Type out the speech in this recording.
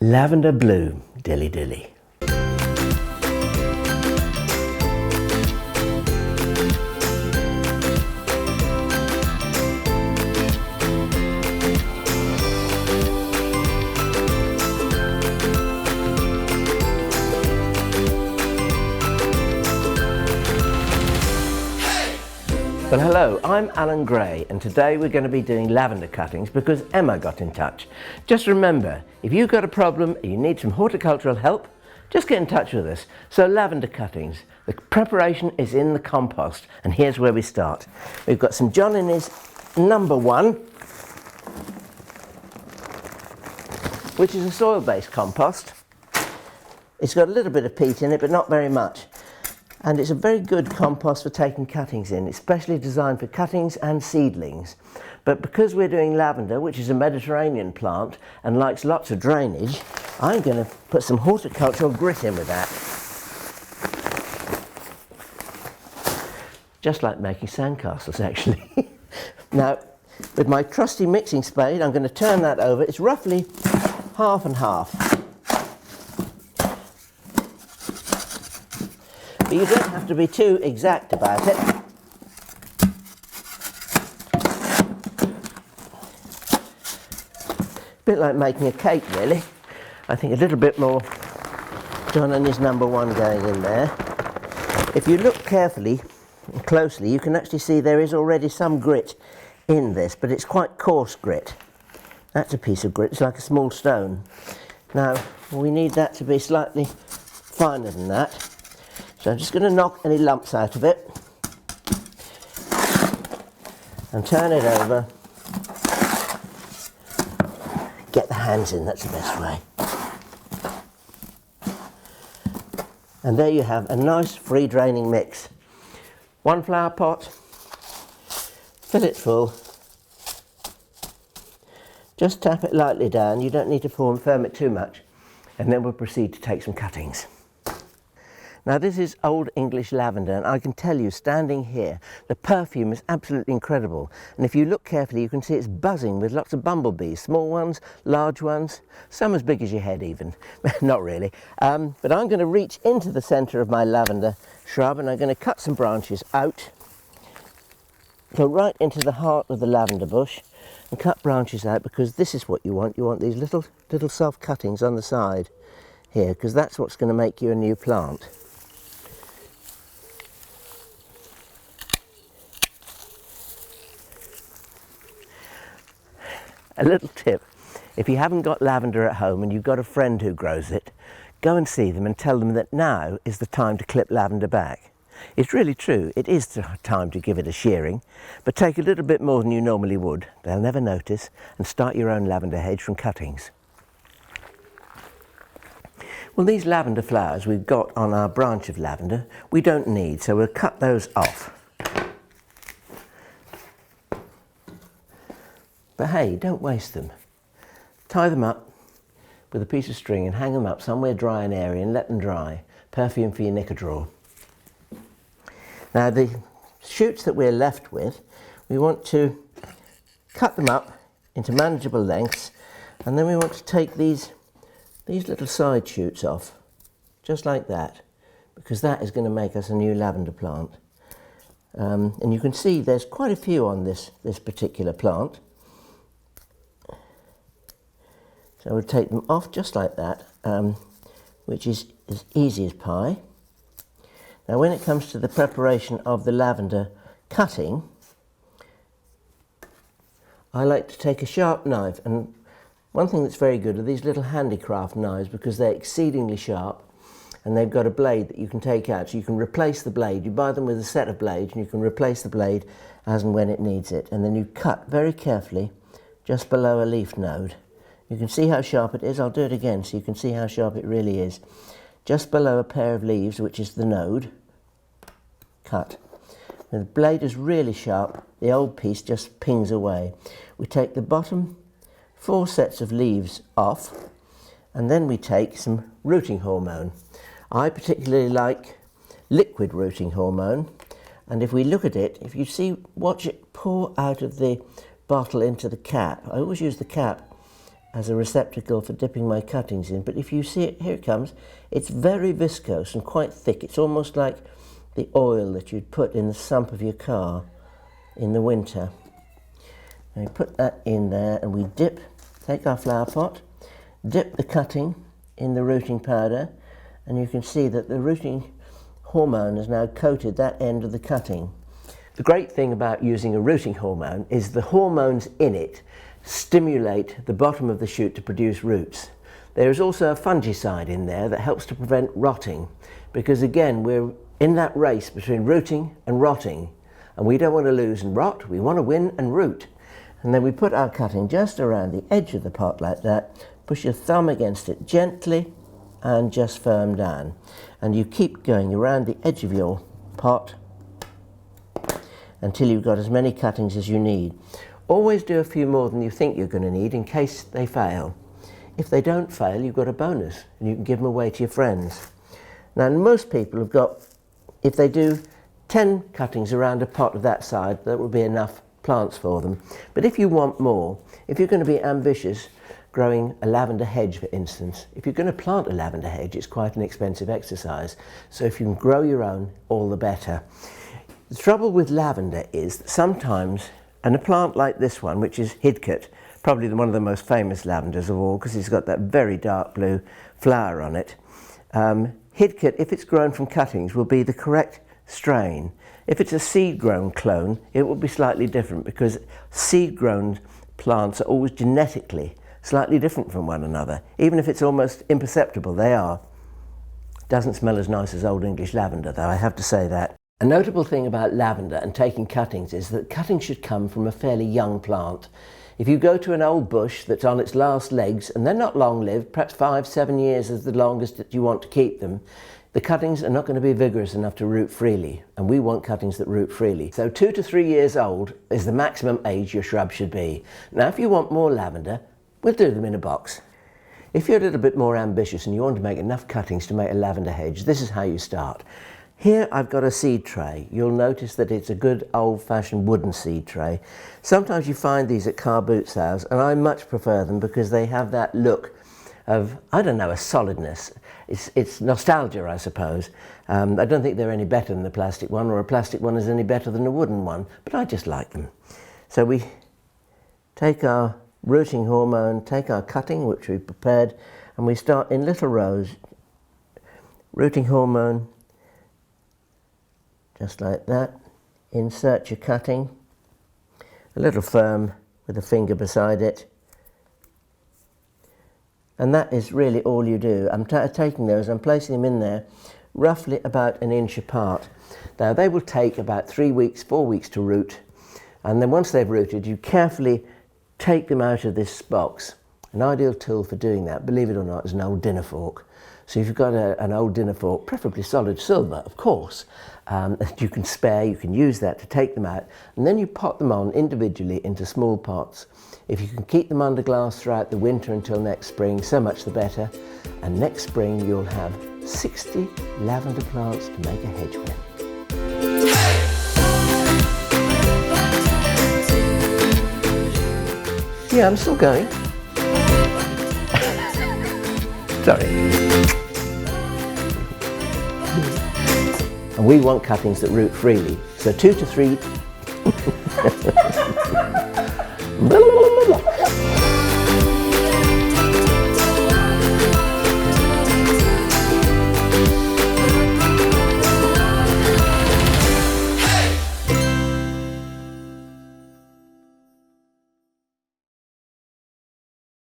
Lavender bloom, dilly dilly. Well, hello, I'm Alan Gray, and today we're going to be doing lavender cuttings because Emma got in touch. Just remember, if you've got a problem and you need some horticultural help, just get in touch with us. So lavender cuttings, the preparation is in the compost, and here's where we start. We've got some John Innes number 1, which is a soil-based compost. It's got a little bit of peat in it, but not very much. And it's a very good compost for taking cuttings in. It's specially designed for cuttings and seedlings. But because we're doing lavender, which is a Mediterranean plant and likes lots of drainage, I'm going to put some horticultural grit in with that. Just like making sandcastles, actually. Now, with my trusty mixing spade, I'm going to turn that over. It's roughly half and half. But you don't have to be too exact about it. A bit like making a cake, really. I think a little bit more John Innes number 1 going in there. If you look carefully and closely, you can actually see there is already some grit in this, but it's quite coarse grit. That's a piece of grit, it's like a small stone. Now, we need that to be slightly finer than that. So I'm just going to knock any lumps out of it and turn it over. Get the hands in, that's the best way. And there you have a nice free draining mix. 1 flower pot, fill it full. Just tap it lightly down, you don't need to firm it too much. And then we'll proceed to take some cuttings. Now this is old English lavender, and I can tell you, standing here, the perfume is absolutely incredible. And if you look carefully, you can see it's buzzing with lots of bumblebees, small ones, large ones, some as big as your head even. Not really. But I'm going to reach into the centre of my lavender shrub, and I'm going to cut some branches out. Go right into the heart of the lavender bush and cut branches out, because this is what you want. You want these little soft cuttings on the side here, because that's what's going to make you a new plant. A little tip, if you haven't got lavender at home and you've got a friend who grows it, go and see them and tell them that now is the time to clip lavender back. It's really true, it is the time to give it a shearing, but take a little bit more than you normally would, they'll never notice, and start your own lavender hedge from cuttings. Well, these lavender flowers we've got on our branch of lavender, we don't need, so we'll cut those off. But hey, don't waste them. Tie them up with a piece of string and hang them up somewhere dry and airy and let them dry. Perfume for your knicker drawer. Now the shoots that we're left with, we want to cut them up into manageable lengths, and then we want to take these little side shoots off, just like that, because that is going to make us a new lavender plant. And you can see there's quite a few on this particular plant. So we'll take them off just like that, which is as easy as pie. Now when it comes to the preparation of the lavender cutting, I like to take a sharp knife, and one thing that's very good are these little handicraft knives, because they're exceedingly sharp and they've got a blade that you can take out, so you can replace the blade. You buy them with a set of blades and you can replace the blade as and when it needs it, and then you cut very carefully just below a leaf node. You can see how sharp it is. I'll do it again so you can see how sharp it really is. Just below a pair of leaves, which is the node, cut. When the blade is really sharp, the old piece just pings away. We take the bottom 4 sets of leaves off, and then we take some rooting hormone. I particularly like liquid rooting hormone, and if we look at it, if you see, watch it pour out of the bottle into the cap. I always use the cap as a receptacle for dipping my cuttings in, but if you see it, here it comes, it's very viscose and quite thick. It's almost like the oil that you'd put in the sump of your car in the winter. And we put that in there and we take our flower pot, dip the cutting in the rooting powder, and you can see that the rooting hormone has now coated that end of the cutting. The great thing about using a rooting hormone is the hormones in it stimulate the bottom of the shoot to produce roots. There is also a fungicide in there that helps to prevent rotting, because again we're in that race between rooting and rotting, and we don't want to lose and rot, we want to win and root. And then we put our cutting just around the edge of the pot like that, push your thumb against it gently and just firm down. And you keep going around the edge of your pot until you've got as many cuttings as you need. Always do a few more than you think you're going to need in case they fail. If they don't fail, you've got a bonus and you can give them away to your friends. Now most people have got, if they do 10 cuttings around a pot of that size, that will be enough plants for them. But if you want more, if you're going to be ambitious, growing a lavender hedge for instance, if you're going to plant a lavender hedge, it's quite an expensive exercise. So if you can grow your own, all the better. The trouble with lavender is that sometimes, and a plant like this one, which is Hidcote, probably one of the most famous lavenders of all because it's got that very dark blue flower on it. Hidcote, if it's grown from cuttings, will be the correct strain. If it's a seed-grown clone, it will be slightly different because seed-grown plants are always genetically slightly different from one another. Even if it's almost imperceptible, they are. Doesn't smell as nice as old English lavender, though, I have to say that. A notable thing about lavender and taking cuttings is that cuttings should come from a fairly young plant. If you go to an old bush that's on its last legs, and they're not long-lived, perhaps 5-7 years is the longest that you want to keep them, the cuttings are not going to be vigorous enough to root freely, and we want cuttings that root freely. So 2 to 3 years old is the maximum age your shrub should be. Now if you want more lavender, we'll do them in a box. If you're a little bit more ambitious and you want to make enough cuttings to make a lavender hedge, this is how you start. Here I've got a seed tray. You'll notice that it's a good old-fashioned wooden seed tray. Sometimes you find these at car boot sales, and I much prefer them because they have that look of, I don't know, a solidness. It's nostalgia, I suppose. I don't think they're any better than the plastic one, or a plastic one is any better than a wooden one, but I just like them. So we take our rooting hormone, take our cutting, which we've prepared, and we start in little rows. Rooting hormone, just like that. Insert your cutting, a little firm with a finger beside it. And that is really all you do. I'm taking those, I'm placing them in there roughly about 1 inch apart. Now they will take about 3 weeks, 4 weeks to root, and then once they've rooted, you carefully take them out of this box. An ideal tool for doing that, believe it or not, is an old dinner fork. So if you've got an old dinner fork, preferably solid silver, of course, that you can spare, you can use that to take them out, and then you pot them on individually into small pots. If you can keep them under glass throughout the winter until next spring, so much the better. And next spring you'll have 60 lavender plants to make a hedge with. Yeah, I'm still going. Sorry. And we want cuttings that root freely, so 2 to 3